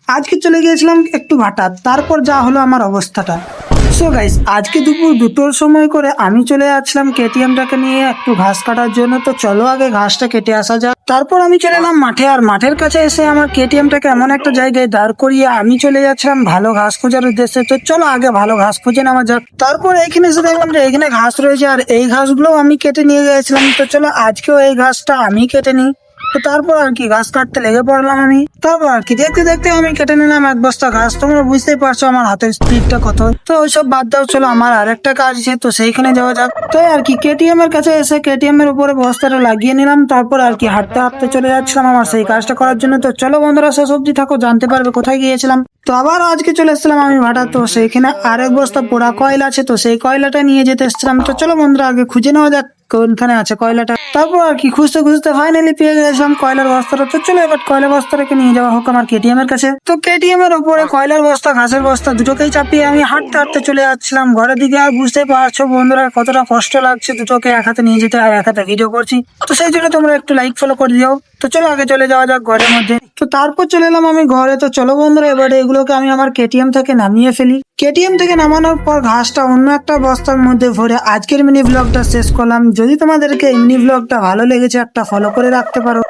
আজকে চলে গিয়েছিলাম একটু ভাটা, তারপর যা হলো আমার অবস্থাটা। সো গাইস, আজকে দুপুর 2টোর সময় করে আমি চলে যাচ্ছিলাম কেটিএমটাকে নিয়ে একটু ঘাস কাটার জন্য। তো চলো আগে ঘাসটা কেটে আসা যাক। তারপর আমি চলে এলাম মাঠে, আর মাঠের কাছে এসে আমার কেটিএমটাকে এমন একটা জায়গায় দাঁড় করিয়ে আমি চলে যাচ্ছিলাম ভালো ঘাস খোঁজার উদ্দেশ্যে। তো চলো আগে ভালো ঘাস খুঁজে নেওয়া যাক। তারপর এখানে এসে দেখলাম যে এখানে ঘাস রয়েছে, আর এই ঘাসগুলো আমি কেটে নিয়ে গেছিলাম। তো চলো আজকেও এই ঘাসটা আমি কেটে নিই। তো তারপর আর কি ঘাস কাটতে লেগে পড়লাম আমি। তারপর আর কি দেখতে দেখতে আমি কেটে নিলাম এক বস্তা ঘাস। তোমরা বুঝতেই পারছো আমার হাতের স্পিডটা কত। তো ওইসব বাদ দাও, চলো আমার আরেকটা কাজ আছে, তো সেইখানে যাওয়া যাক। তো আর কি কেটিএম এর কাছে এসে কেটিএম এর উপরে বস্তাটা লাগিয়ে নিলাম। তারপর আর কি হাঁটতে হাঁটতে চলে যাচ্ছিলাম আমার সেই কাজটা করার জন্য। তো চলো বন্ধুরা, শেষ অব্দি থাকো, জানতে পারবে কোথায় গিয়েছিলাম। তো আবার আজকে চলে এসেছিলাম আমি ভাটা। তো সেইখানে আরেক বস্তা পোড়া কয়লা আছে, তো সেই কয়লাটা নিয়ে যেতে এসেছিলাম। তো চলো বন্ধুরা আগে খুঁজে নেওয়া যাক কোনখানে আছে কয়লাটা। তারপর আর কি খুঁজতে খুঁজতে ফাইনালি পেয়ে গেছিলাম কয়লার বস্তাটা। তো চলো এবার কয়লার বস্তাটাকে নিয়ে যাওয়া হোক আমার কেটিএম এর কাছে। তো কেটিএম এর উপরে কয়লার বস্তা ঘাসের বস্তা দুটোকেই চাপিয়ে আমি হাঁটতে হাঁটতে চলে যাচ্ছিলাম ঘরের দিকে। আর বুঝতেই পারছো বন্ধুরা কতটা কষ্ট লাগছে দুটোকে এক হাতে নিয়ে যেতে আর এক হাতে ভিডিও করছি। তো সেই জন্য তোমরা একটু লাইক ফলো করে দিও। তো চলো আগে চলে যাওয়া যাক ঘরের মধ্যে। তো তারপর চলে এলাম আমি ঘরে। তো চলো বন্ধুরা এবারে এগুলোকে আমি আমার কেটিএম থেকে নামিয়ে ফেলি। কেটিএম থেকে নামানোর পর ঘাসটা অন্য একটা বস্তার মধ্যে ভরে আজকের মিনি ব্লগটা শেষ করলাম। যদি তোমাদেরকে এই মিনি ব্লগটা ভালো লেগেছে একটা ফলো করে রাখতে পারো।